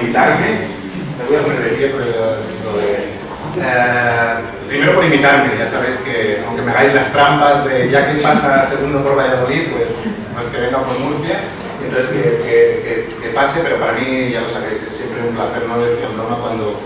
invitarme. Me voy a poner de pie por primero por invitarme. Ya sabéis que, aunque me hagáis las trampas de ya que pasa segundo por Valladolid, pues que venga por Murcia, entonces que pase, pero para mí, ya lo sabéis, es siempre un placer, no decir en broma, cuando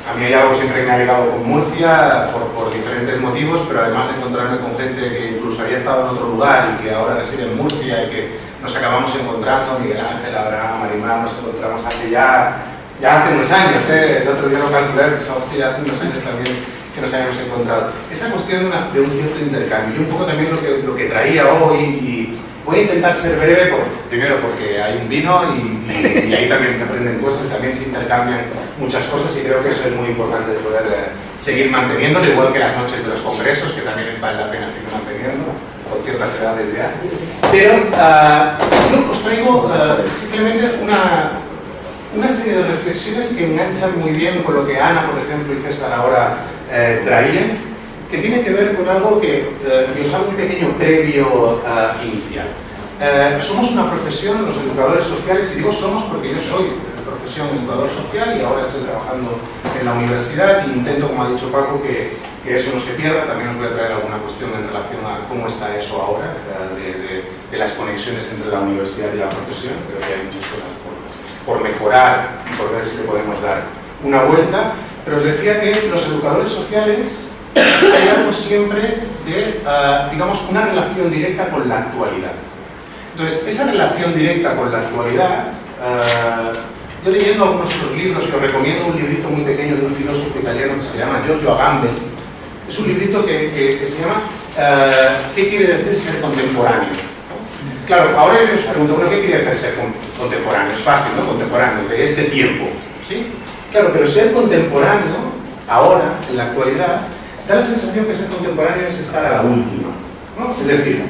a mí hay algo siempre que me ha llegado con Murcia por diferentes motivos, pero además encontrarme con gente que incluso había estado en otro lugar y que ahora reside en Murcia y que nos acabamos encontrando, Miguel Ángel, Abraham, Marimar, nos encontramos hace ya hace unos años, el otro día lo calculé, pensamos que ya hace unos años también que nos habíamos encontrado. Esa cuestión de un cierto intercambio, y un poco también lo que traía hoy, y voy a intentar ser breve, primero porque hay un vino y ahí también se aprenden cosas, también se intercambian muchas cosas, y creo que eso es muy importante de poder seguir manteniéndolo, igual que las noches de los congresos, que también vale la pena seguir manteniendo, con ciertas edades ya. Pero yo os traigo simplemente una serie de reflexiones que enganchan muy bien con lo que Ana, por ejemplo, y César ahora traían, que tiene que ver con algo que os hago un pequeño previo inicial. Somos una profesión, los educadores sociales, y digo somos porque yo soy de profesión educador social y ahora estoy trabajando en la universidad y intento, como ha dicho Paco, que eso no se pierda. También os voy a traer alguna cuestión en relación a cómo está eso ahora, de las conexiones entre la universidad y la profesión. Creo que hay muchas cosas por mejorar y por ver si le podemos dar una vuelta, pero os decía que los educadores sociales hay algo siempre de, digamos, una relación directa con la actualidad. Entonces, esa relación directa con la actualidad, yo leyendo algunos otros libros, y os recomiendo un librito muy pequeño de un filósofo italiano que se llama Giorgio Agamben. Es un librito que se llama ¿qué quiere decir ser contemporáneo? Claro, ahora yo os pregunto, bueno, ¿qué quiere decir ser contemporáneo? Es fácil, ¿no? Contemporáneo, de este tiempo, ¿sí? Claro, pero ser contemporáneo, ahora, en la actualidad, da la sensación que ser contemporáneo es estar a la última, ¿no? Es decir,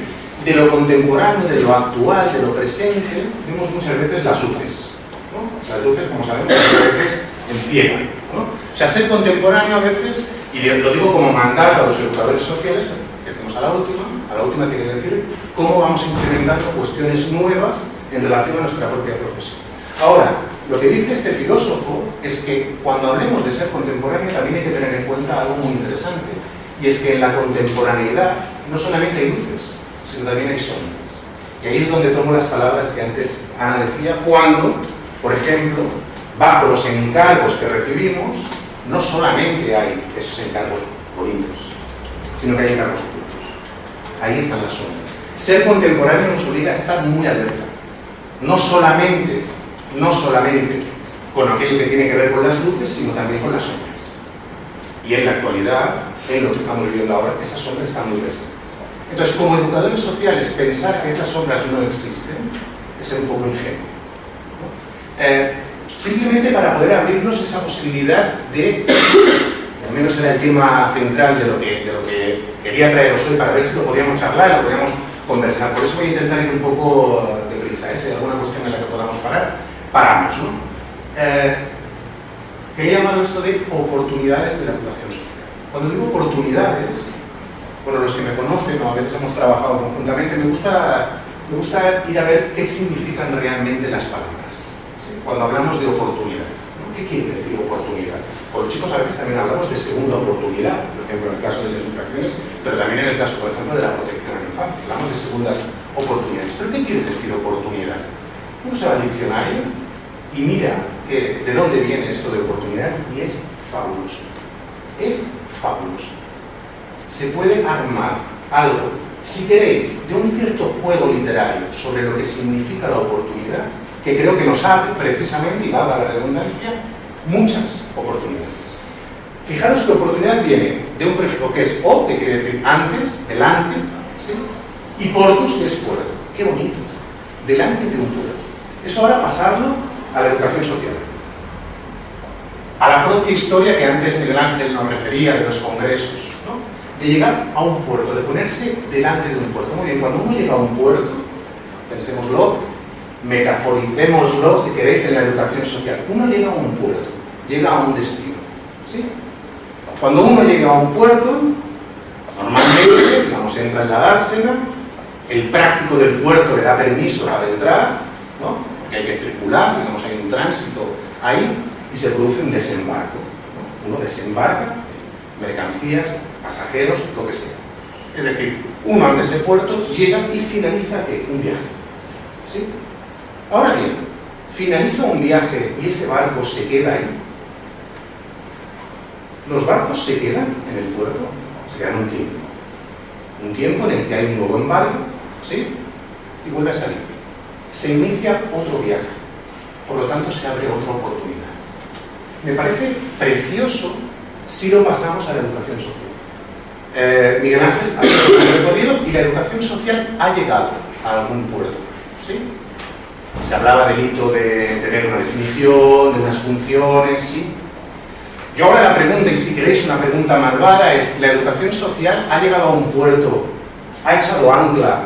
de lo contemporáneo, de lo actual, de lo presente, vemos muchas veces las luces, ¿no? Las luces, como sabemos, a veces enciegan, ¿no? O sea, ser contemporáneo a veces, y lo digo como mandato a los educadores sociales, que estemos a la última quiere decir cómo vamos implementando cuestiones nuevas en relación a nuestra propia profesión. Ahora, lo que dice este filósofo es que cuando hablemos de ser contemporáneo también hay que tener en cuenta algo muy interesante, y es que en la contemporaneidad no solamente hay luces, sino también hay sombras. Y ahí es donde tomo las palabras que antes Ana decía, cuando, por ejemplo, bajo los encargos que recibimos, no solamente hay esos encargos bonitos, sino que hay encargos ocultos. Ahí están las sombras. Ser contemporáneo nos obliga a estar muy alerta. No solamente con aquello que tiene que ver con las luces, sino también con las sombras. Y en la actualidad, en lo que estamos viviendo ahora, esas sombras están muy presentes. Entonces, como educadores sociales, pensar que esas sombras no existen es ser un poco ingenuo. Simplemente para poder abrirnos esa posibilidad de, al menos era el tema central de lo que quería traeros hoy, para ver si lo podíamos charlar, lo podíamos conversar. Por eso voy a intentar ir un poco deprisa, si hay alguna cuestión en la que podamos parar, paramos, ¿no? ¿Qué he llamado esto de oportunidades de la educación social? Cuando digo oportunidades, bueno, los que me conocen o a veces hemos trabajado conjuntamente, me gusta ir a ver qué significan realmente las palabras, ¿sí? Cuando hablamos de oportunidad, ¿no? ¿Qué quiere decir oportunidad? Con los chicos a veces también hablamos de segunda oportunidad, por ejemplo en el caso de las infracciones, pero también en el caso, por ejemplo, de la protección a la infancia, hablamos de segundas oportunidades. ¿Pero qué quiere decir oportunidad? Uno se va al diccionario y mira de dónde viene esto de oportunidad, y es fabuloso. Es fabuloso. Se puede armar algo, si queréis, de un cierto juego literario sobre lo que significa la oportunidad, que creo que nos abre precisamente, y dada la redundancia, muchas oportunidades. Fijaros que oportunidad viene de un prefijo que es o, que quiere decir antes, delante, ¿sí? Y portus, que es puerto. ¡Qué bonito! Delante de un puerto. Eso ahora pasarlo a la educación social. A la propia historia que antes Miguel Ángel nos refería de los congresos, ¿no? De llegar a un puerto, de ponerse delante de un puerto. Muy bien, cuando uno llega a un puerto, pensémoslo, metaforicémoslo, si queréis, en la educación social. Uno llega a un puerto, llega a un destino, ¿sí? Cuando uno llega a un puerto, normalmente, digamos, entra en la dársena, el práctico del puerto le da permiso para entrar, ¿no? Porque hay que circular, digamos, hay un tránsito ahí y se produce un desembarco, ¿no? Uno desembarca mercancías, pasajeros, lo que sea. Es decir, uno ante ese puerto llega y finaliza ¿qué? Un viaje. ¿Sí? Ahora bien, finaliza un viaje y ese barco se queda ahí. Los barcos se quedan en el puerto, se quedan un tiempo. Un tiempo en el que hay un nuevo embarque, ¿sí? Y vuelve a salir. Se inicia otro viaje, por lo tanto se abre otra oportunidad. Me parece precioso si lo pasamos a la educación social. Miguel Ángel ha hecho un recorrido y la educación social ha llegado a algún puerto, ¿sí? Se hablaba del hito de tener una definición, de unas funciones, ¿sí? Yo ahora la pregunta, y si queréis una pregunta malvada, es: ¿la educación social ha llegado a un puerto, ha echado ancla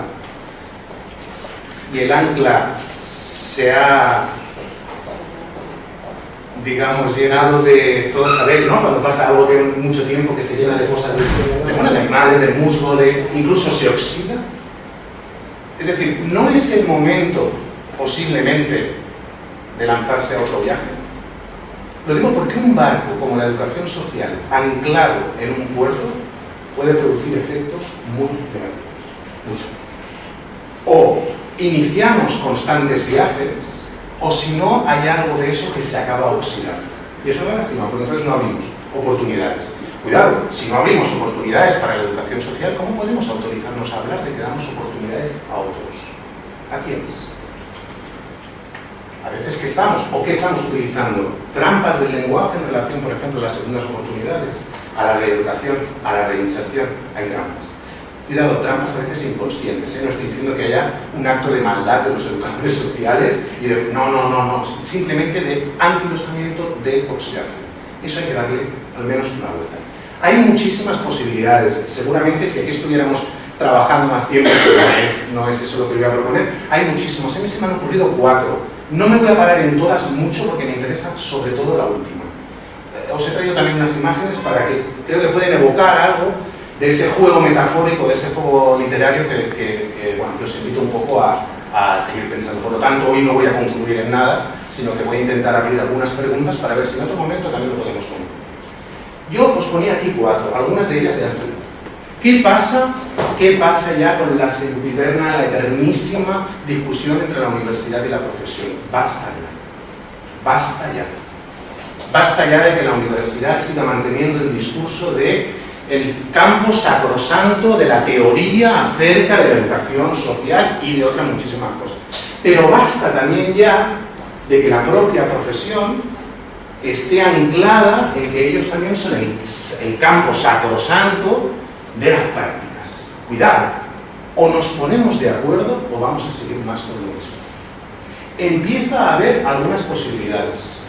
y el ancla se ha, digamos, llenado de, todos sabéis, ¿no? Cuando pasa algo de mucho tiempo que se llena de cosas de animales, de musgo, incluso se oxida? Es decir, ¿no es el momento, posiblemente, de lanzarse a otro viaje? Lo digo porque un barco como la educación social, anclado en un puerto, puede producir efectos muy negativos. Mucho. O iniciamos constantes viajes, o si no, hay algo de eso que se acaba oxidando. Y eso me lastima, porque entonces no abrimos oportunidades. Cuidado, si no abrimos oportunidades para la educación social, ¿cómo podemos autorizarnos a hablar de que damos oportunidades a otros? ¿A quiénes? A veces, ¿qué estamos? ¿O qué estamos utilizando? Trampas del lenguaje en relación, por ejemplo, a las segundas oportunidades, a la reeducación, a la reinserción. Hay trampas. Cuidado, trampas a veces inconscientes, ¿eh? No estoy diciendo que haya un acto de maldad de los educadores sociales y de no, simplemente de anquilosamiento, de oxidación. Eso hay que darle al menos una vuelta. Hay muchísimas posibilidades. Seguramente si aquí estuviéramos trabajando más tiempo, no es eso lo que voy a proponer, hay muchísimos. A mí se me han ocurrido 4. No me voy a parar en todas mucho porque me interesa sobre todo la última. Os he traído también unas imágenes para que creo que pueden evocar algo de ese juego metafórico, de ese juego literario que os invito un poco a seguir pensando. Por lo tanto, hoy no voy a concluir en nada, sino que voy a intentar abrir algunas preguntas para ver si en otro momento también lo podemos concluir. Yo os ponía aquí 4, algunas de ellas ya han salido. ¿Qué pasa ya con la sempiterna, la eternísima discusión entre la universidad y la profesión? Basta ya. Basta ya. Basta ya de que la universidad siga manteniendo el discurso de el campo sacrosanto de la teoría acerca de la educación social y de otras muchísimas cosas. Pero basta también ya de que la propia profesión esté anclada en que ellos también son el campo sacrosanto de las prácticas. Cuidado, o nos ponemos de acuerdo o vamos a seguir más con lo mismo. Empieza a haber algunas posibilidades,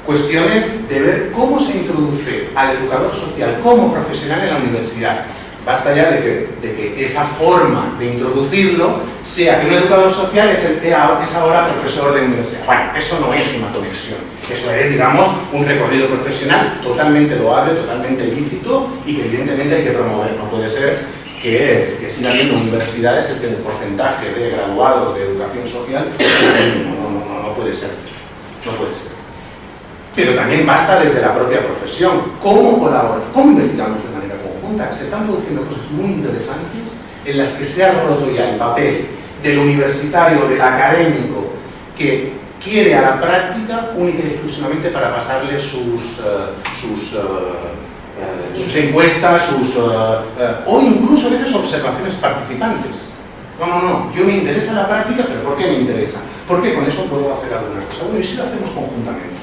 cuestiones de ver cómo se introduce al educador social como profesional en la universidad. Basta ya de que esa forma de introducirlo sea que un educador social es ahora profesor de universidad. Bueno, eso no es una conexión, eso es, digamos, un recorrido profesional totalmente loable, totalmente lícito y que evidentemente hay que promover. No puede ser que siga habiendo universidades en que el porcentaje de graduados de educación social no puede ser. No puede ser. Pero también basta desde la propia profesión. ¿Cómo colaboramos? ¿Cómo investigamos de manera conjunta? Se están produciendo cosas muy interesantes en las que se ha roto ya el papel del universitario, del académico, que quiere a la práctica única y exclusivamente para pasarle sus encuestas, o incluso a veces observaciones participantes. No, yo me interesa la práctica, pero ¿por qué me interesa? Porque con eso puedo hacer alguna cosa. Bueno, ¿y si lo hacemos conjuntamente?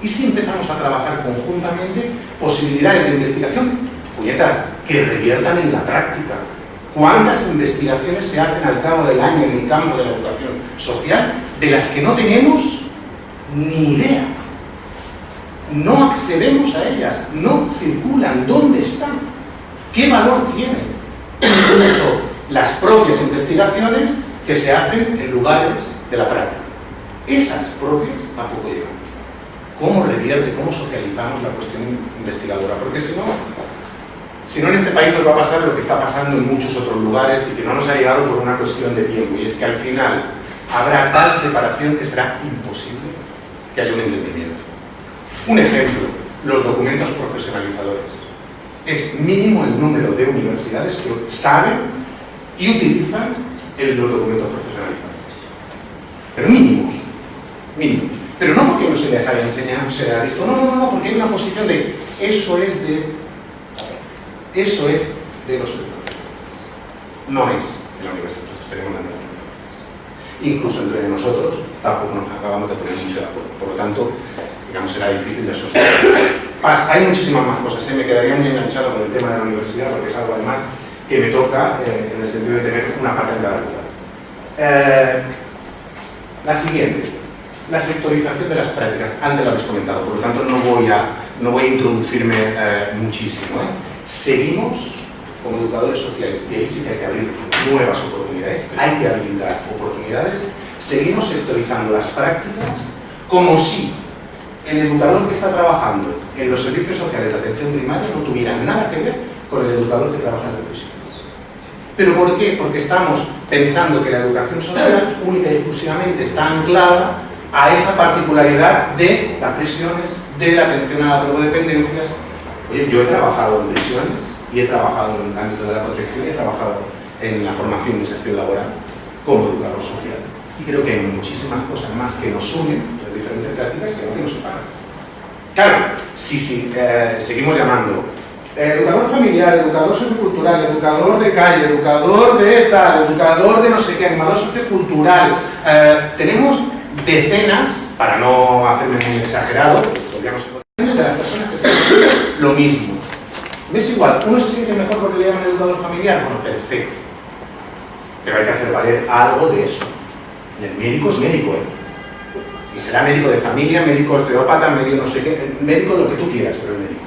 ¿Y si empezamos a trabajar conjuntamente posibilidades de investigación, puñetas, que reviertan en la práctica? ¿Cuántas investigaciones se hacen al cabo del año en el campo de la educación social de las que no tenemos ni idea? No accedemos a ellas, no circulan. ¿Dónde están? ¿Qué valor tienen? Incluso las propias investigaciones que se hacen en lugares de la práctica. Esas propias tampoco llegan. ¿Cómo revierte, cómo socializamos la cuestión investigadora? Porque si no en este país nos va a pasar lo que está pasando en muchos otros lugares y que no nos ha llegado por una cuestión de tiempo, y es que al final habrá tal separación que será imposible que haya un entendimiento. Un ejemplo, los documentos profesionalizadores. Es mínimo el número de universidades que saben y utilizan los documentos profesionalizadores. Pero mínimos, mínimos. Pero no porque no se les haya enseñado, se haya visto, no, porque hay una posición de eso es de los educadores. No es de la universidad, nosotros tenemos la misma. Incluso entre nosotros tampoco nos acabamos de poner mucho de acuerdo, por lo tanto, digamos, será difícil de sostener. Hay muchísimas más cosas, me quedaría muy enganchado con el tema de la universidad, porque es algo además que me toca en el sentido de tener una pata en cada lugar. La siguiente, la sectorización de las prácticas, antes lo habéis comentado, por lo tanto no voy a introducirme muchísimo. Seguimos como educadores sociales, y ahí sí que hay que abrir nuevas oportunidades, hay que habilitar oportunidades, seguimos sectorizando las prácticas como si el educador que está trabajando en los servicios sociales de atención primaria no tuviera nada que ver con el educador que trabaja en las prisiones. ¿Pero por qué? Porque estamos pensando que la educación social única y exclusivamente está anclada a esa particularidad de las prisiones, de la atención a las drogodependencias. Oye, yo he trabajado en prisiones y he trabajado en el ámbito de la protección y he trabajado en la formación y inserción laboral como educador social. Y creo que hay muchísimas cosas más que nos unen, las diferentes prácticas, que nos separan. Claro, si seguimos llamando educador familiar, educador sociocultural, educador de calle, educador de tal, educador de no sé qué, animador sociocultural, tenemos decenas, para no hacerme muy exagerado, podríamos encontrar de las personas que se hacen lo mismo. ¿Me es igual? ¿Uno se siente mejor porque le llaman educador familiar? Bueno, perfecto. Pero hay que hacer valer algo de eso. Y el médico es médico, Y será médico de familia, médico osteópata, médico no sé qué, médico lo que tú quieras, pero es médico.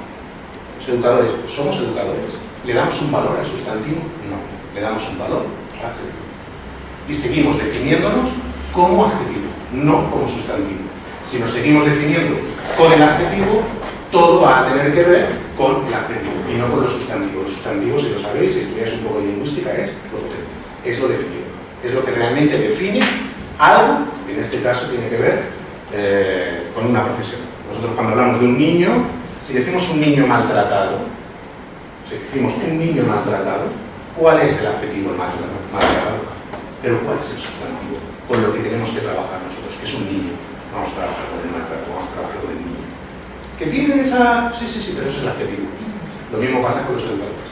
Los educadores, ¿somos educadores? ¿Le damos un valor al sustantivo? No. Le damos un valor al adjetivo. Y seguimos definiéndonos como adjetivo, no como sustantivo. Si nos seguimos definiendo con el adjetivo, todo va a tener que ver con el adjetivo y no con los sustantivos. Los sustantivos, si lo sabéis, si estudiáis un poco de lingüística, es lo definido. Es lo que realmente define algo, que en este caso tiene que ver con una profesión. Nosotros cuando hablamos de un niño, si decimos un niño maltratado, ¿cuál es el adjetivo maltratado? Pero ¿cuál es el sustantivo? Con lo que tenemos que trabajar nosotros, que es un niño. Vamos a trabajar con el maltrato, vamos a trabajar con el niño. ¿Que tiene esa...? Sí, pero eso es el adjetivo. Lo mismo pasa con los educadores.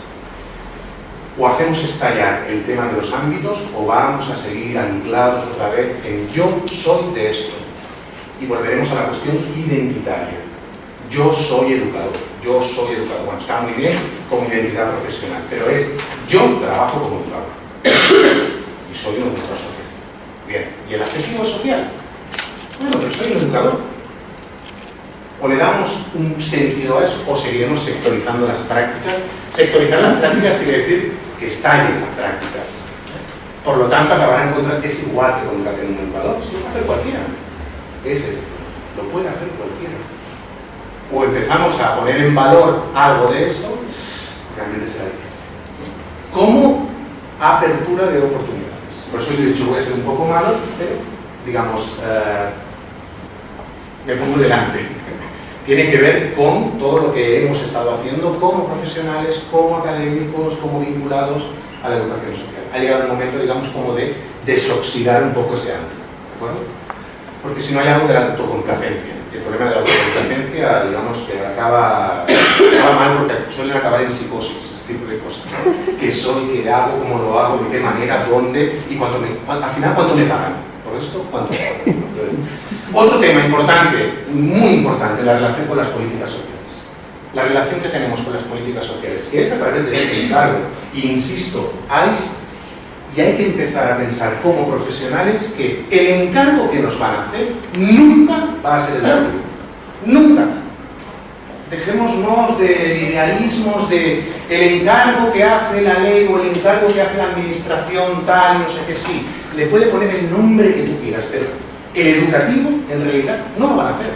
O hacemos estallar el tema de los ámbitos o vamos a seguir anclados otra vez en yo soy de esto. Y volveremos a la cuestión identitaria. Yo soy educador. Bueno, está muy bien como identidad profesional, pero es yo trabajo como educador. Y soy un educador social. Bien, ¿y el adjetivo es social? Bueno, pero soy un educador. O le damos un sentido a eso, o seguiremos sectorizando las prácticas. Sectorizar las prácticas quiere decir que estallen las prácticas. Por lo tanto, acabarán encontrando que es igual que contratar un educador. Si lo puede hacer cualquiera. Lo puede hacer cualquiera. O empezamos a poner en valor algo de eso, realmente será difícil. ¿Cómo? Apertura de oportunidades. Por eso os he dicho, voy a ser un poco malo, pero, digamos, me pongo delante. Tiene que ver con todo lo que hemos estado haciendo como profesionales, como académicos, como vinculados a la educación social. Ha llegado el momento, digamos, como de desoxidar un poco ese ámbito, ¿de acuerdo? Porque si no hay algo de la autocomplacencia. El problema de la autocomplacencia, digamos, que acaba mal porque suelen acabar en psicosis, ese tipo de cosas. ¿Qué soy? ¿Qué hago? ¿Cómo lo hago? ¿De qué manera? ¿Dónde? Y al final, ¿cuánto me pagan? Por esto, ¿cuánto me pagan? Otro tema importante, muy importante, la relación con las políticas sociales. La relación que tenemos con las políticas sociales, que es a través de ese encargo. Y insisto, hay que empezar a pensar como profesionales que el encargo que nos van a hacer nunca va a ser el último. Nunca. Dejémonos de idealismos de el encargo que hace la ley o el encargo que hace la administración tal, no sé qué, sí. Le puede poner el nombre que tú quieras, pero el educativo, en realidad, no lo van a hacer.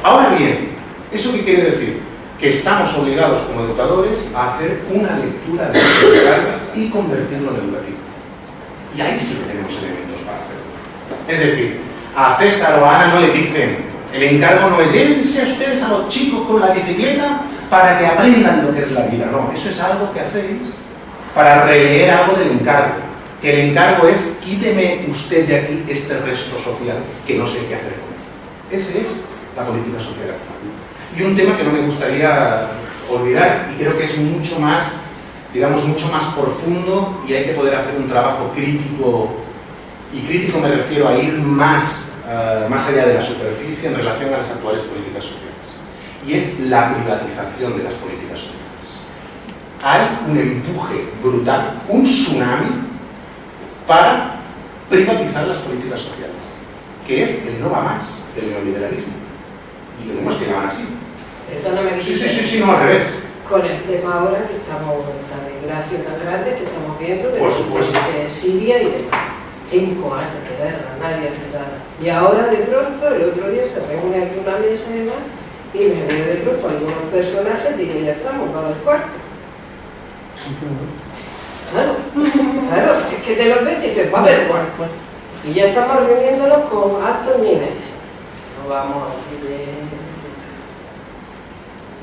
Ahora bien, ¿eso qué quiere decir? Que estamos obligados como educadores a hacer una lectura de ese encargo y convertirlo en educativo. Y ahí sí que tenemos elementos para hacerlo. Es decir, a César o a Ana no le dicen El encargo no es llévense ustedes a los chicos con la bicicleta para que aprendan lo que es la vida. No, eso es algo que hacéis para releer algo del encargo. Que el encargo es quíteme usted de aquí este resto social que no sé qué hacer con él. Esa es la política social actual. Y un tema que no me gustaría olvidar, y creo que es mucho más, digamos, mucho más profundo, y hay que poder hacer un trabajo crítico, y crítico me refiero a ir más allá de la superficie en relación a las actuales políticas sociales, y es la privatización de las políticas sociales. Hay un empuje brutal, un tsunami para privatizar las políticas sociales, que es el no va más del neoliberalismo, y lo tenemos que llamar así. Perdóname, Sí, no, al revés. Con el tema ahora que estamos, la desgracia tan grande que estamos viendo Por supuesto. de Siria y demás. 5 años de guerra, nadie hace nada. Y ahora de pronto, el otro día se reúne aquí una mesa y demás, y me veo de pronto algunos personajes y digo, ya estamos, va al cuarto. Claro, es que te los ves y dices, va a haber cuarto. Y ya estamos reuniéndonos con altos niveles. No vamos a decir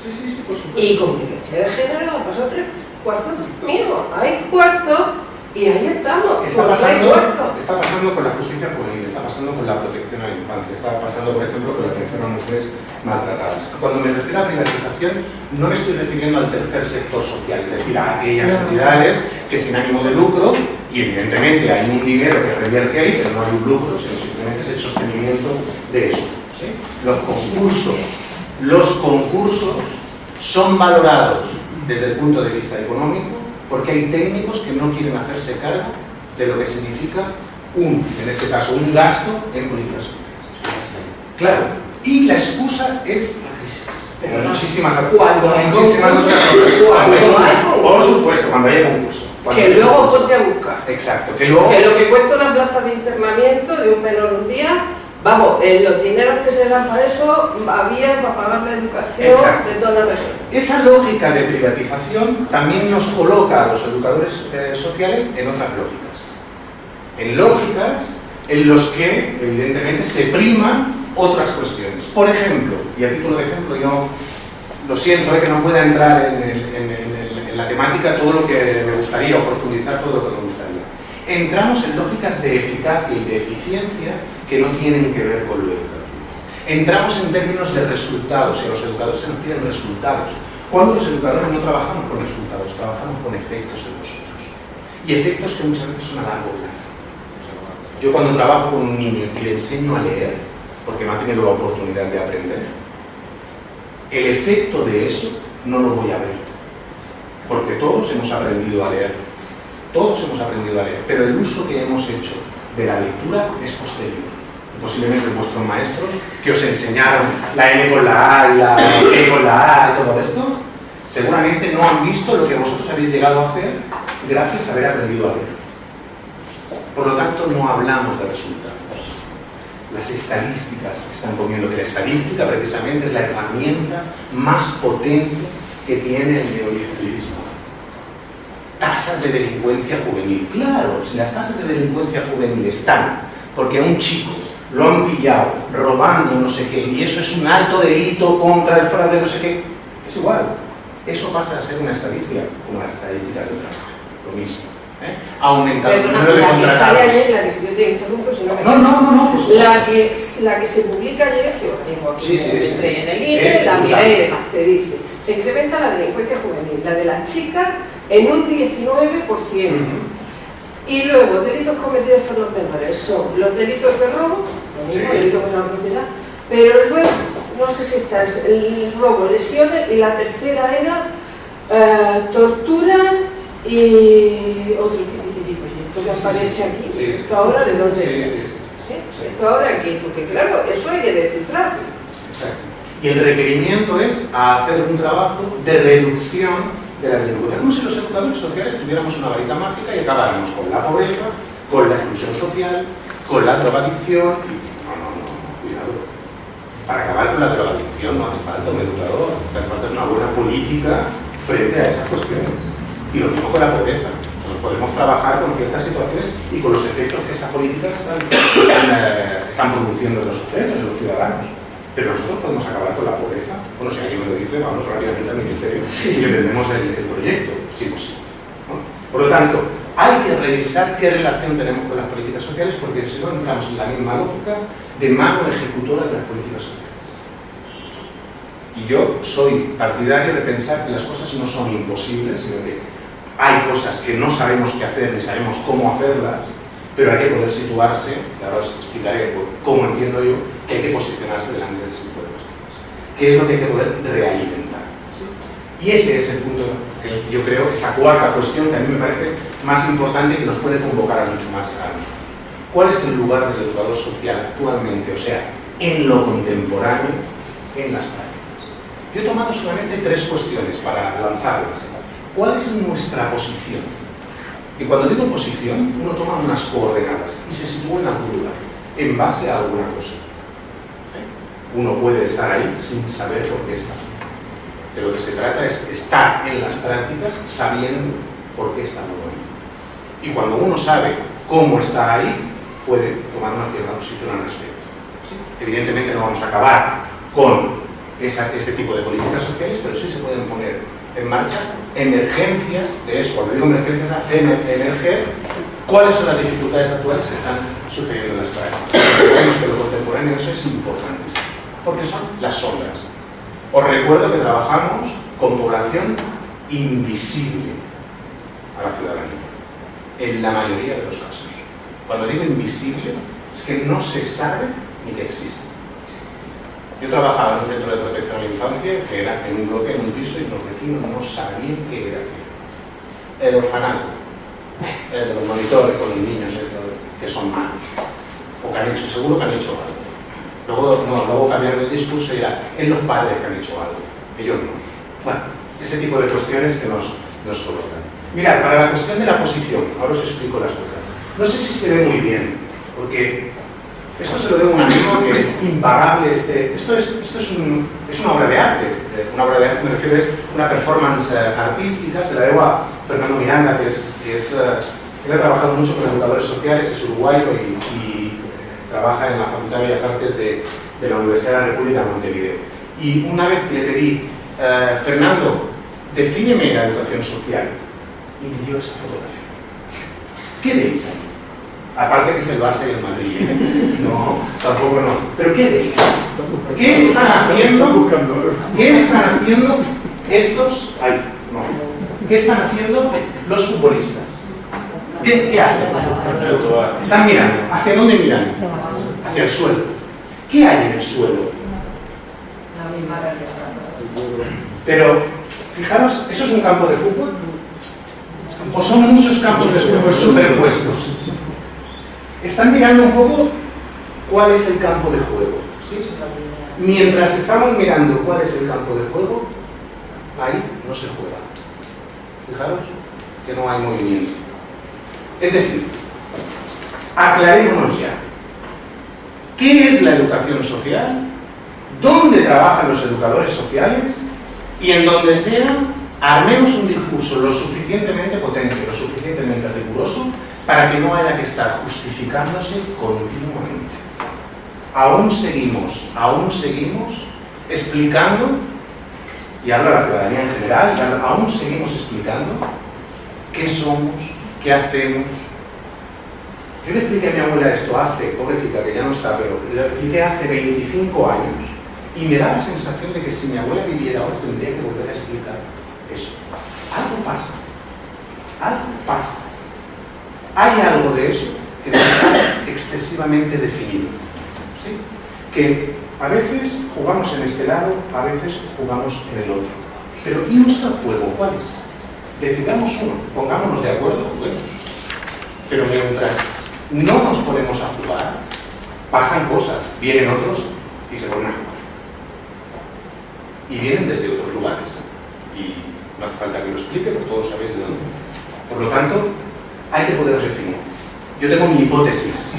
Sí, por supuesto. y con violencia de género han pasado 3 cuartos mínimo. Hay cuartos y ahí estamos. Está hay cuartos. pasando con la justicia juvenil, está pasando con la protección a la infancia, está pasando, por ejemplo, con la atención a mujeres maltratadas. Cuando me refiero a privatización, no me estoy refiriendo al tercer sector social, es decir, a aquellas entidades que sin ánimo de lucro, y evidentemente hay un dinero que revierte ahí, pero no hay un lucro, sino simplemente es el sostenimiento de eso. ¿Sí? Los concursos son valorados desde el punto de vista económico porque hay técnicos que no quieren hacerse cargo de lo que significa en este caso, un gasto en políticas sociales. Claro, y la excusa es la crisis. Pero muchísimas por supuesto, cuando haya concurso. Que luego ponte a buscar. Exacto, que luego... Que lo que cuesta una plaza de internamiento de un menor un día, vamos, los dineros que se dan para eso, había para pagar la educación. Exacto. De toda la región. Esa lógica de privatización también nos coloca a los educadores sociales en otras lógicas. En lógicas en los que, evidentemente, se priman otras cuestiones. Por ejemplo, y a título de ejemplo, yo lo siento que no pueda entrar en la temática todo lo que me gustaría, o profundizar todo lo que me gustaría. Entramos en lógicas de eficacia y de eficiencia que no tienen que ver con lo educativo. Entramos en términos de resultados, y los educadores se nos piden resultados. Cuando los educadores no trabajamos con resultados, trabajamos con efectos en nosotros. Y efectos que muchas veces son a largo plazo. Yo cuando trabajo con un niño y le enseño a leer, porque no ha tenido la oportunidad de aprender, el efecto de eso no lo voy a ver. Porque todos hemos aprendido a leer. Todos hemos aprendido a leer. Pero el uso que hemos hecho de la lectura es posterior. Posiblemente vuestros maestros que os enseñaron la N con la A y la E con la A y todo esto, seguramente no han visto lo que vosotros habéis llegado a hacer gracias a haber aprendido a leer. Por lo tanto, no hablamos de resultados. Las estadísticas están poniendo que la estadística precisamente es la herramienta más potente que tiene el neoliberalismo. Tasas de delincuencia juvenil. Claro, si las tasas de delincuencia juvenil están porque a un chico lo han pillado robando no sé qué y eso es un alto delito contra el fraude no sé qué, es igual. Eso pasa a ser una estadística, como las estadísticas de trabajo. Lo mismo. Aumentar el número de contratados. La que se te interrumpo, si no me No, la que se publica ayer, que organismo aquí, entré en el INE, la miré y demás, te dice, se incrementa la delincuencia juvenil, la de las chicas en un 19%. Y luego, delitos cometidos por los menores son los delitos de robo, lo mismo, delitos contra la propiedad, pero el resto, no sé si está, el robo, lesiones, y la tercera era tortura y otro tipo de esto que aparece aquí, esto ahora de dónde es. Esto ahora aquí, porque claro, eso hay que descifrarlo. Exacto. Y el requerimiento es a hacer un trabajo de reducción de la delincuencia, como si los educadores sociales tuviéramos una varita mágica y acabáramos con la pobreza, con la exclusión social, con la drogadicción y... No, cuidado. Para acabar con la drogadicción no hace falta un educador, lo que hace falta es una buena política frente a esas cuestiones. Y lo mismo con la pobreza. Nosotros podemos trabajar con ciertas situaciones y con los efectos que esas políticas están produciendo en los sujetos, en los ciudadanos. Pero nosotros podemos acabar con la pobreza. Bueno, si alguien me lo dice, vamos rápidamente al Ministerio y le vendemos el proyecto, si posible, ¿no? Por lo tanto, hay que revisar qué relación tenemos con las políticas sociales, porque si no entramos en la misma lógica de mano ejecutora de las políticas sociales. Y yo soy partidario de pensar que las cosas no son imposibles, sino que hay cosas que no sabemos qué hacer ni sabemos cómo hacerlas, pero hay que poder situarse, y ahora os explicaré cómo entiendo yo, que hay que posicionarse delante del tipo de cuestiones. ¿Qué es lo que hay que poder realimentar? ¿Sí? Y ese es el punto que yo creo, esa cuarta cuestión que a mí me parece más importante y que nos puede convocar a mucho más a nosotros. ¿Cuál es el lugar del educador social actualmente, o sea, en lo contemporáneo, en las prácticas? Yo he tomado solamente 3 cuestiones para lanzarlas. ¿Cuál es nuestra posición? Y cuando digo posición, uno toma unas coordenadas y se sitúa en algún lugar, en base a alguna cosa. ¿Sí? Uno puede estar ahí sin saber por qué está. De lo que se trata es estar en las prácticas sabiendo por qué está muy bonito. Y cuando uno sabe cómo está ahí, puede tomar una cierta posición al respecto. ¿Sí? Evidentemente no vamos a acabar con este tipo de políticas sociales, pero sí se pueden poner en marcha emergencias de eso. Cuando digo emergencias, emerger cuáles son las dificultades actuales que están sucediendo en las prácticas. Sabemos que lo contemporáneo eso es importantísimo, porque son las sombras. Os recuerdo que trabajamos con población invisible a la ciudadanía, en la mayoría de los casos. Cuando digo invisible, es que no se sabe ni que existe. Yo trabajaba en un centro de protección a la infancia, que era en un bloque, en un piso, y los vecinos no sabían qué era aquello. El orfanato, el de los monitores con los niños, que son malos, o que han hecho, seguro que han hecho algo. Luego cambiaron el discurso y era en los padres que han hecho algo, ellos no. Bueno, ese tipo de cuestiones que nos colocan. Mirad, para la cuestión de la posición, ahora os explico las otras. No sé si se ve muy bien, porque esto se lo debo a un amigo que es impagable. Esto es una obra de arte. Una obra de arte, me refiero, es una performance artística. Se la debo a Fernando Miranda, que él ha trabajado mucho con educadores sociales, es uruguayo y trabaja en la Facultad de Bellas Artes de la Universidad de la República de Montevideo. Y una vez que le pedí, Fernando, defíneme la educación social, y me dio esa fotografía. ¿Qué veis ahí? Aparte que es el Barça y el Madrid, ¿eh? No, tampoco no. ¿Pero qué veis? ¿Qué están haciendo? ¿Qué están haciendo estos? Ay, no. ¿Qué están haciendo los futbolistas? ¿Qué hacen? Están mirando. ¿Hacia dónde miran? Hacia el suelo. ¿Qué hay en el suelo? Pero, fijaros, ¿eso es un campo de fútbol? ¿O son muchos campos de fútbol superpuestos? Están mirando un poco cuál es el campo de juego. ¿Sí? Mientras estamos mirando cuál es el campo de juego, ahí no se juega. Fijaros que no hay movimiento. Es decir, aclarémonos ya. ¿Qué es la educación social? ¿Dónde trabajan los educadores sociales? Y en donde sea, armemos un discurso lo suficientemente potente, lo suficientemente riguroso, para que no haya que estar justificándose continuamente. Aún seguimos explicando, y hablo a la ciudadanía en general, aún seguimos explicando qué somos, qué hacemos. Yo le expliqué a mi abuela esto hace, pobrecita, que ya no está, pero le expliqué hace 25 años, y me da la sensación de que si mi abuela viviera hoy tendría que volver a explicar eso. Algo pasa. Hay algo de eso que no está excesivamente definido. ¿Sí? Que a veces jugamos en este lado, a veces jugamos en el otro. Pero ¿y nuestro juego cuál es? Decidamos uno, pongámonos de acuerdo, juguemos. Pero mientras no nos ponemos a jugar, pasan cosas, vienen otros y se ponen a jugar. Y vienen desde otros lugares. Y no hace falta que lo explique, porque todos sabéis de dónde. Por lo tanto, hay que poder definir. Yo tengo mi hipótesis,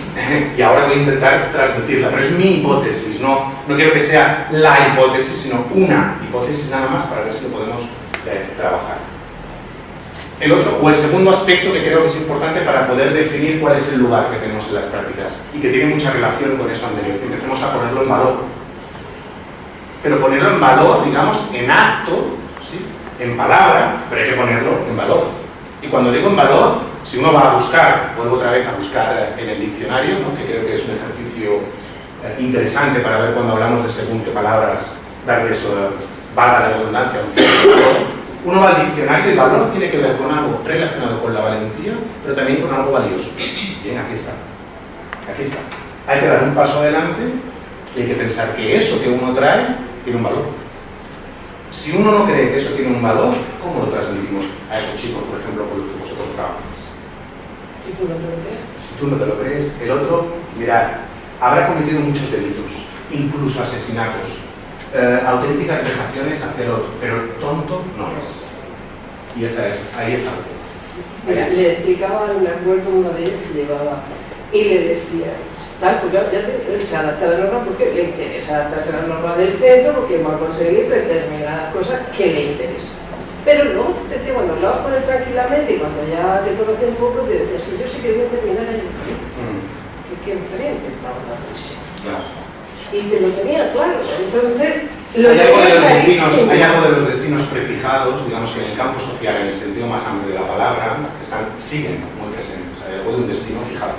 y ahora voy a intentar transmitirla, pero es mi hipótesis, no quiero que sea la hipótesis, sino una hipótesis nada más para ver si lo podemos trabajar. El otro, o el segundo aspecto que creo que es importante para poder definir cuál es el lugar que tenemos en las prácticas, y que tiene mucha relación con eso anterior, que empecemos a ponerlo en valor. pero ponerlo en valor, digamos, en acto, ¿sí? En palabra, pero hay que ponerlo en valor. Y cuando digo en valor, si uno va a buscar, vuelvo otra vez a buscar en el diccionario, ¿no? Que creo que es un ejercicio interesante para ver cuando hablamos de según qué palabras darles, valga la redundancia, un cierto valor. Uno va al diccionario y valor tiene que ver con algo relacionado con la valentía, pero también con algo valioso. Bien, aquí está. Aquí está. Hay que dar un paso adelante y hay que pensar que eso que uno trae tiene un valor. Si uno no cree que eso tiene un valor, ¿cómo lo transmitimos a esos chicos, por ejemplo, con los que vosotros trabajáis? Si tú no te lo crees. Si tú no te lo crees, el otro, mirad, habrá cometido muchos delitos, incluso asesinatos, auténticas vejaciones hacia el otro, pero tonto no es. Y ahí es algo. Mira, le explicaba, me acuerdo uno de ellos que llevaba y le decía, tal, pues él se adapta a la norma porque le interesa adaptarse a la norma del centro, porque va a conseguir determinadas cosas que le interesan. Pero luego te decía, cuando hablabas con él tranquilamente y cuando ya te conoces un poco, te decía, si yo sí que voy a terminar ahí enfrente, que enfrente estaba la prisión. Claro. Y te lo tenía claro. Entonces, hay algo de los destinos prefijados, digamos que en el campo social, en el sentido más amplio de la palabra, siguen muy presentes. Hay algo de un destino fijado.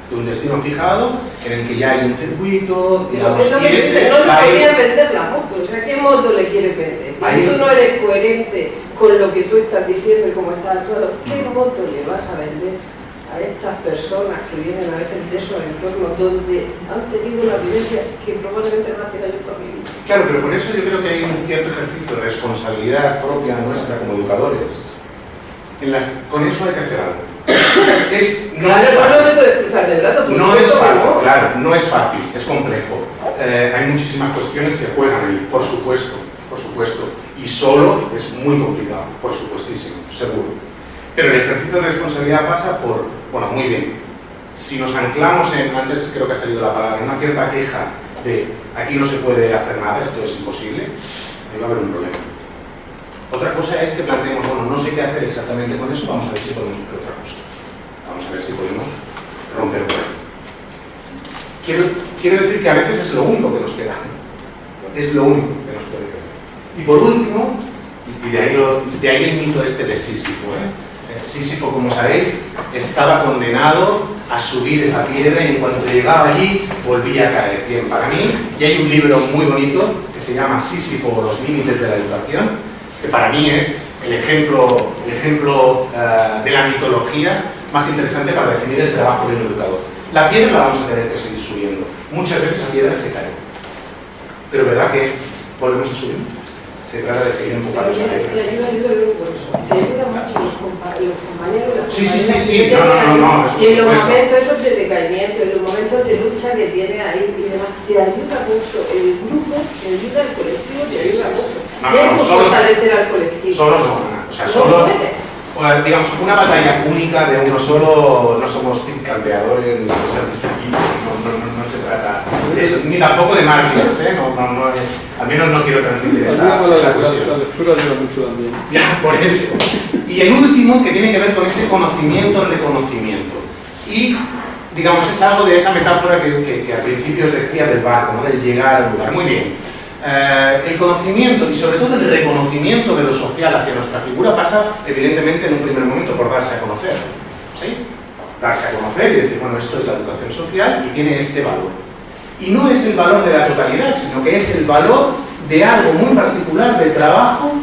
De un destino fijado en el que ya hay un circuito, digamos, no le podría vender la moto. O sea, ¿qué moto le quieres vender? Y si tú no eres coherente con lo que tú estás diciendo y cómo estás actuando, ¿qué moto le vas a vender a estas personas que vienen a veces de esos entornos donde han tenido una vivencia que probablemente no tienen toda mi vida? Claro, pero por eso yo creo que hay un cierto ejercicio de responsabilidad propia nuestra como educadores. Con eso hay que hacer algo. No te puedes cruzar de brazo. No es fácil, claro, no es fácil, es complejo. Hay muchísimas cuestiones que juegan ahí, por supuesto. Y solo es muy complicado, por supuestísimo, seguro. Pero el ejercicio de responsabilidad pasa por, bueno, muy bien, si nos anclamos en, antes creo que ha salido la palabra, una cierta queja de aquí no se puede hacer nada, esto es imposible, ahí va a haber un problema. Otra cosa es que planteemos, bueno, no sé qué hacer exactamente con eso, vamos a ver si podemos hacer otra cosa. Vamos a ver si podemos romper por ahí. Quiero decir que a veces es lo único que nos queda. Es lo único que nos puede quedar. Y por último, y de ahí el mito este de Sísifo, Sísifo, como sabéis, estaba condenado a subir esa piedra y en cuanto llegaba allí volvía a caer. Bien, para mí, y hay un libro muy bonito que se llama Sísifo, los límites de la educación, que para mí es el ejemplo de la mitología más interesante para definir el trabajo de un educador. La piedra la vamos a tener que seguir subiendo. Muchas veces la piedra se cae. Pero ¿verdad que volvemos a subir? Se trata de seguir empujando esa piedra. Te ayuda luego por eso. Te ayuda mucho los compañeros. Sí. No. Y en los momentos esos de decaimiento, en los momentos de lucha que tiene ahí y demás, te ayuda mucho el grupo, te ayuda el colectivo, te ayuda mucho. Y hay que fortalecer al colectivo. Solo no. O sea, solo... digamos, una batalla única de uno solo, no somos campeadores ni cosas distintivas, no se trata de eso, ni tampoco de mártires, al menos no quiero transmitir esta cuestión. La lectura ayuda mucho también. Ya, por eso. Y el último, que tiene que ver con ese conocimiento-reconocimiento. Y, digamos, es algo de esa metáfora que al principio os decía del barco, ¿no? Del llegar al lugar. Muy bien. El conocimiento y sobre todo el reconocimiento de lo social hacia nuestra figura pasa evidentemente en un primer momento por darse a conocer, ¿sí? Darse a conocer y decir, bueno, esto es la educación social y tiene este valor. Y no es el valor de la totalidad, sino que es el valor de algo muy particular del trabajo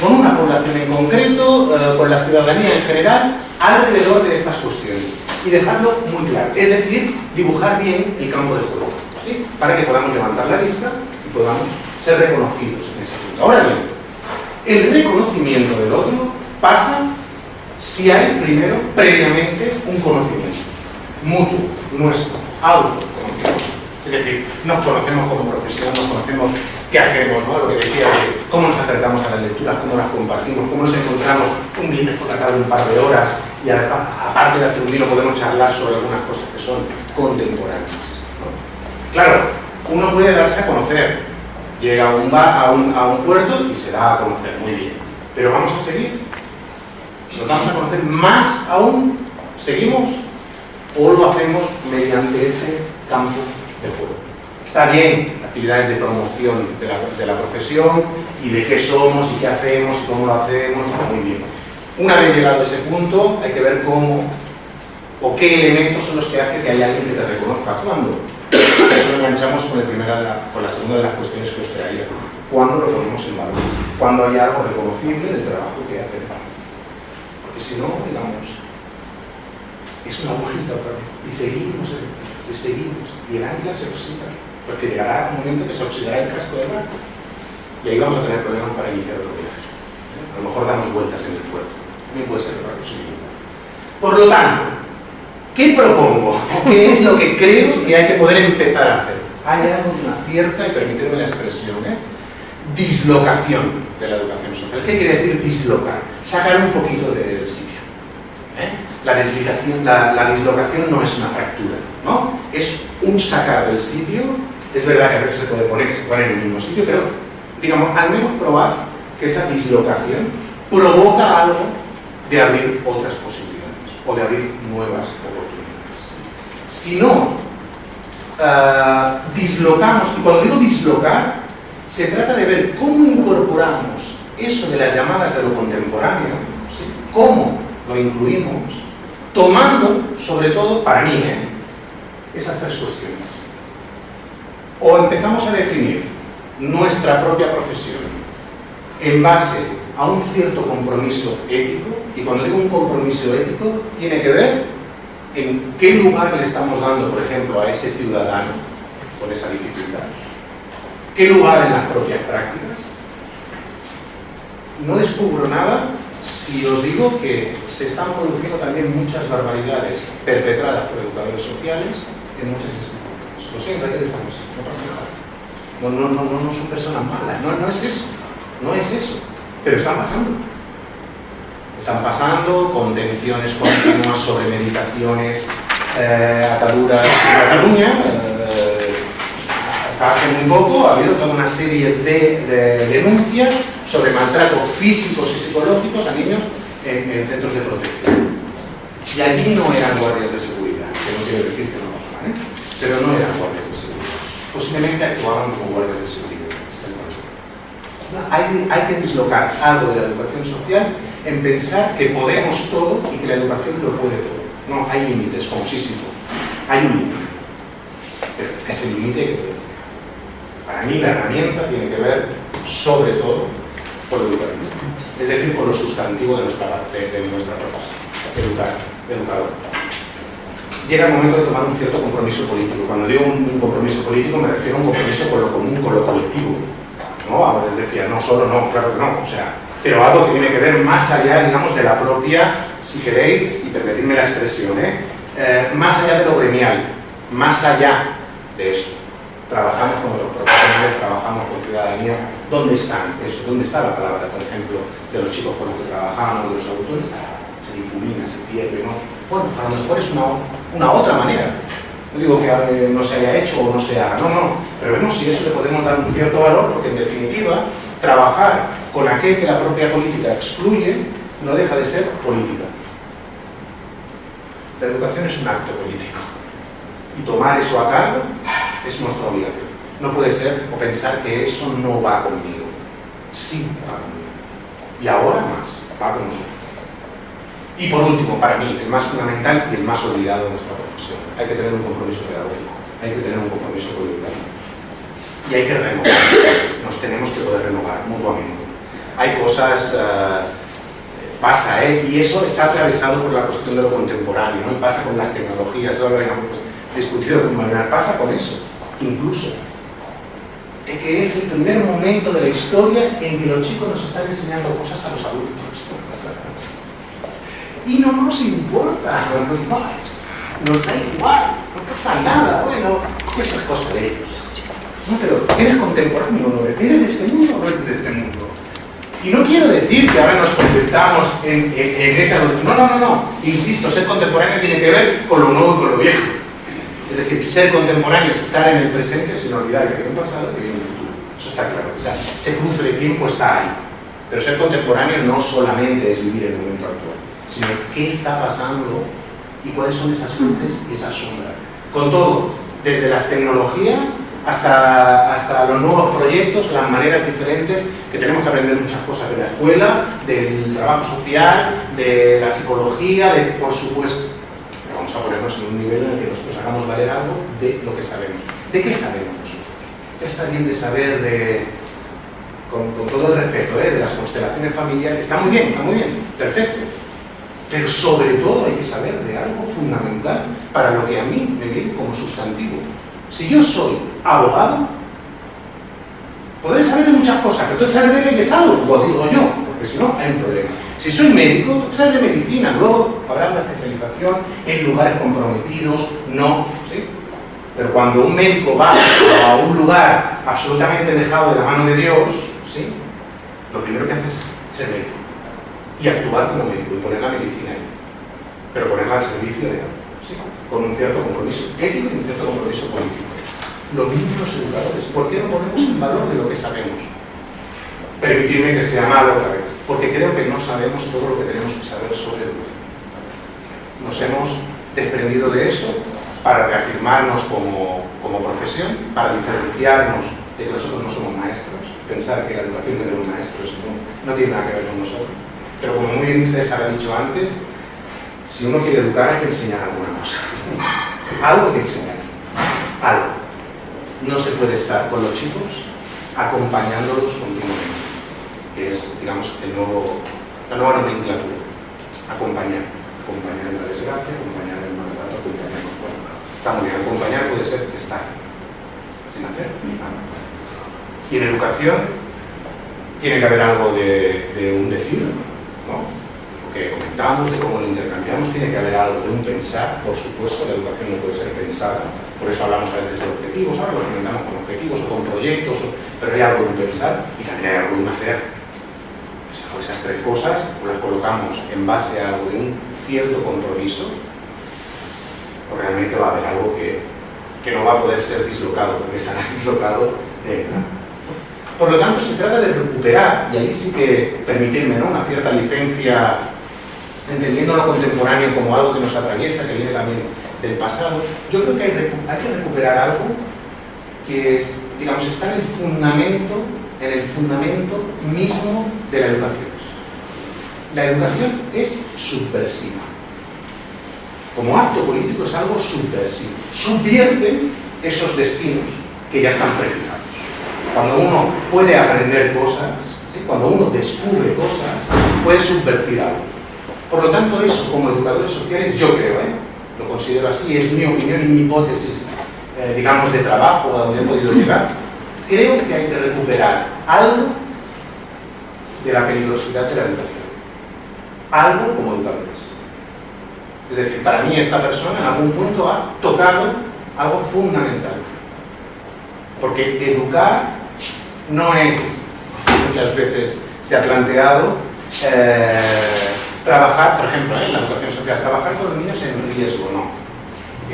con una población en concreto, con la ciudadanía en general, alrededor de estas cuestiones. Y dejarlo muy claro, es decir, dibujar bien el campo de juego, ¿sí? Para que podamos levantar la vista podamos ser reconocidos en ese punto. Ahora bien, el reconocimiento del otro pasa si hay primero, previamente, un conocimiento mutuo, nuestro, autoconocimiento. Es decir, nos conocemos como profesión, nos conocemos qué hacemos, ¿no? Lo que decía, cómo nos acercamos a las lecturas, cómo las compartimos, cómo nos encontramos un vino por la tarde un par de horas y aparte de hacer un vino podemos charlar sobre algunas cosas que son contemporáneas, ¿no? Claro, uno puede darse a conocer, llega a un puerto y se da a conocer, muy bien. Pero vamos a seguir, nos vamos a conocer más aún, ¿seguimos? ¿O lo hacemos mediante ese campo de juego? Está bien, actividades de promoción de la profesión y de qué somos y qué hacemos y cómo lo hacemos, muy bien. Una vez llegado a ese punto, hay que ver cómo o qué elementos son los que hacen que haya alguien que te reconozca. ¿Cuándo? Eso lo enganchamos con la segunda de las cuestiones que os traía. ¿Cuándo lo ponemos en valor? Cuando hay algo reconocible del trabajo que hace el padre. Porque si no, digamos, es una bujita otra vez. Y seguimos, y el ancla se oxida. Porque llegará un momento que se oxidará el casco del barco. Y ahí vamos a tener problemas para iniciar otro viaje. A lo mejor damos vueltas en el puerto. También puede ser otra posibilidad. Por lo tanto, ¿qué propongo? ¿Qué es lo que creo que hay que poder empezar a hacer? Hay algo de una cierta, y permíteme la expresión, dislocación de la educación social. ¿Qué quiere decir dislocar? Sacar un poquito del sitio. La dislocación no es una fractura, ¿no? Es un sacar del sitio. Es verdad que a veces se puede poner en el mismo sitio, pero, digamos, al menos probar que esa dislocación provoca algo de abrir otras posibilidades o de abrir nuevas oportunidades. Si no, dislocamos, y cuando digo dislocar, se trata de ver cómo incorporamos eso de las llamadas de lo contemporáneo, ¿sí? Cómo lo incluimos, tomando, sobre todo, para mí, esas tres cuestiones. O empezamos a definir nuestra propia profesión en base a un cierto compromiso ético, y cuando digo un compromiso ético, tiene que ver en qué lugar le estamos dando, por ejemplo, a ese ciudadano con esa dificultad. ¿Qué lugar en las propias prácticas? No descubro nada si os digo que se están produciendo también muchas barbaridades perpetradas por educadores sociales en muchas instituciones. Lo siento, hay que dejarnos, no pasa nada. No son personas malas, no es eso, no es eso, pero están pasando. Están pasando contenciones continuas sobre medicaciones, ataduras. En Cataluña, hasta hace muy poco, ha habido toda una serie de denuncias sobre maltratos físicos y psicológicos a niños en centros de protección. Y allí no eran guardias de seguridad, que no quiero decir que no pasaban, pero no eran guardias de seguridad. Posiblemente actuaban como guardias de seguridad. Hay que dislocar algo de la educación social en pensar que podemos todo y que la educación lo puede todo. No, hay límites, como Sísifo. Hay un límite. Pero ese límite hay que poder. Para mí la herramienta tiene que ver, sobre todo, con lo educativo. Es decir, con lo sustantivo de nuestra profesión. Educador. Llega el momento de tomar un cierto compromiso político. Cuando digo un compromiso político me refiero a un compromiso con lo común, con lo colectivo. ¿No? A veces decía, no solo, no, claro que no. O sea, pero algo que tiene que ver más allá, digamos, de la propia, si queréis, y permitidme la expresión, más allá de lo gremial, más allá de eso. Trabajamos con los profesionales, trabajamos con ciudadanía. ¿Dónde están eso? ¿Dónde está la palabra, por ejemplo, de los chicos con los que trabajamos, de los autores? Se difumina, se pierde, ¿no? Bueno, a lo mejor es una otra manera. No digo que no se haya hecho o no se haga, no, pero vemos si eso le podemos dar un cierto valor, porque en definitiva, trabajar con aquel que la propia política excluye no deja de ser política. La educación es un acto político y tomar eso a cargo es nuestra obligación. No puede ser o pensar que eso no va conmigo. Sí va conmigo. Y ahora más, va con nosotros. Y por último, para mí, el más fundamental y el más olvidado de nuestra profesión, hay que tener un compromiso pedagógico, hay que tener un compromiso con el educativo. Y hay que renovar, nos tenemos que poder renovar mutuamente. Hay cosas, pasa, y eso está atravesado por la cuestión de lo contemporáneo, ¿no? Y pasa con las tecnologías, ahora habíamos discutido con Manuel, pasa con eso, incluso, de que es el primer momento de la historia en que los chicos nos están enseñando cosas a los adultos. Y no nos importa, nos da igual, no pasa nada, bueno, eso es cosa de ellos. No, pero ¿eres contemporáneo o no? ¿Eres de este mundo o no eres de este mundo? Y no quiero decir que ahora nos convirtamos en esa... No. Insisto, ser contemporáneo tiene que ver con lo nuevo y con lo viejo. Es decir, ser contemporáneo es estar en el presente sin olvidar que viene un pasado y que viene un futuro. Eso está claro. O sea, ese cruce de tiempo está ahí. Pero ser contemporáneo no solamente es vivir el momento actual, sino qué está pasando y cuáles son esas luces y esas sombras. Con todo, desde las tecnologías hasta los nuevos proyectos, las maneras diferentes, que tenemos que aprender muchas cosas de la escuela, del trabajo social, de la psicología, por supuesto. Pero vamos a ponernos en un nivel en el que nosotros hagamos valer algo de lo que sabemos. ¿De qué sabemos nosotros? Ya está bien de saber con todo el respeto, de las constelaciones familiares. Está muy bien, perfecto. Pero sobre todo hay que saber de algo fundamental para lo que a mí me viene como sustantivo. Si yo soy abogado, podré saber de muchas cosas, pero tengo que saber de leyes algo, lo digo yo, porque si no hay un problema. Si soy médico, tengo que saber de medicina, luego habrá una especialización en lugares comprometidos, no, ¿sí? Pero cuando un médico va a un lugar absolutamente dejado de la mano de Dios, ¿sí? Lo primero que hace es ser médico y actuar como médico y poner la medicina ahí, pero ponerla al servicio de algo, ¿sí? Con un cierto compromiso ético y un cierto compromiso político. Lo mismo los educadores. ¿Por qué no ponemos en valor de lo que sabemos? Permitidme que sea malo otra vez, porque creo que no sabemos todo lo que tenemos que saber sobre educación. Nos hemos desprendido de eso para reafirmarnos como profesión, para diferenciarnos de que nosotros no somos maestros, pensar que la educación de los maestros no tiene nada que ver con nosotros. Pero como muy bien César ha dicho antes, si uno quiere educar hay que enseñar alguna cosa. Algo que enseñar. Algo. No se puede estar con los chicos acompañándolos continuamente, que es, digamos, la nueva nomenclatura. Acompañar en la desgracia, acompañar en el maltrato, acompañar en el cuerpo. Está muy bien, acompañar puede ser estar, sin hacer nada. Y en educación tiene que haber algo de un decir, ¿no? Lo que comentamos, de cómo lo intercambiamos, tiene que haber algo de un pensar, por supuesto, la educación no puede ser pensada, por eso hablamos a veces de objetivos, ahora lo comentamos con objetivos o con proyectos, pero hay algo de un pensar y también hay algo de un hacer. O esas tres cosas las colocamos en base a algo de un cierto compromiso, pues realmente va a haber algo que no va a poder ser dislocado, porque estará dislocado dentro. Por lo tanto, se trata de recuperar, y ahí sí que permitirme, ¿no?, una cierta licencia, entendiendo lo contemporáneo como algo que nos atraviesa, que viene también del pasado. Yo creo que hay que recuperar algo que, digamos, está en el fundamento mismo de la educación. La educación es subversiva. Como acto político es algo subversivo. Subvierte esos destinos que ya están prefijados. Cuando uno puede aprender cosas, ¿sí?, cuando uno descubre cosas, puede subvertir algo. Por lo tanto, eso, como educadores sociales, yo creo, lo considero así, es mi opinión y mi hipótesis, digamos, de trabajo a donde he podido llegar. Creo que hay que recuperar algo de la peligrosidad de la educación. Algo como educadores. Es decir, para mí esta persona en algún punto ha tocado algo fundamental. Porque educar no es, muchas veces se ha planteado, trabajar, por ejemplo, en la educación social, trabajar con los niños en riesgo, no.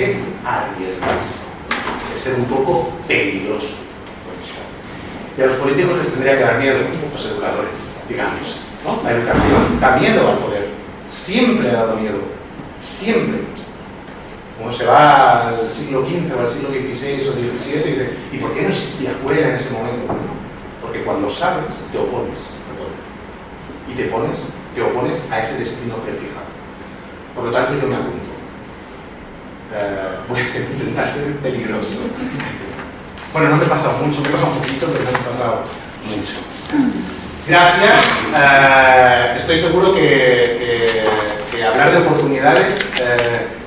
Es arriesgarse, es ser un poco peligroso. Y a los políticos les tendría que dar miedo, los educadores, digamos, ¿no? La educación da miedo al poder, siempre ha dado miedo, siempre. Como se va al siglo XV o al siglo XVI o XVII y dice, ¿y por qué no existía escuela en ese momento? Bueno, porque cuando sabes, te opones al poder. Y te opones a ese destino prefijado. Por lo tanto, yo me apunto. Voy a intentar ser peligroso. Bueno, no me he pasado mucho, me he pasado un poquito, pero no me he pasado mucho. Gracias. Estoy seguro que hablar de oportunidades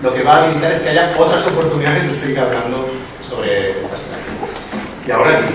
lo que va a habilitar es que haya otras oportunidades de seguir hablando sobre estas prácticas. Y ahora aquí.